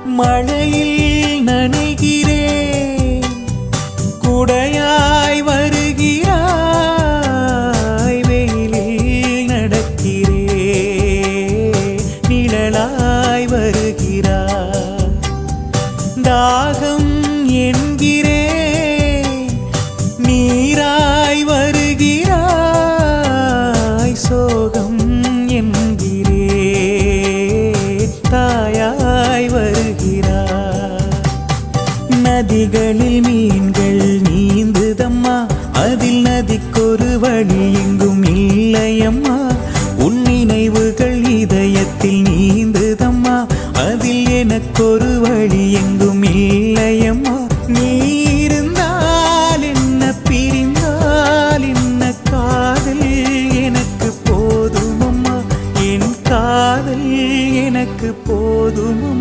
மழையில் நனைகிறேன், குடையாய் வருகிறாய். வெயிலில் நடக்கிறேன், நிழலாய் வருகிறாய். தாகம் என்கிறேன், நீராய் வருகிறாய். சோகம் என்கிறேன், தாயாய் வருகிறாய். நதிகளில் மீன்கள் நீந்துதம்மா, அதில் நதிக்கொரு வழி எங்கும் இல்லையம்மா. உன் நினைவுகள் இதயத்தில் நீந்துதம்மா, அதில் எனக்கொரு வழி எங்கும் இல்லையம்மா. நீ இருந்தால் என்ன, பிரிந்தால் என்ன, காதல் எனக்கு போதுமம்மா. என் காதல் எனக்கு போதுமம்மா.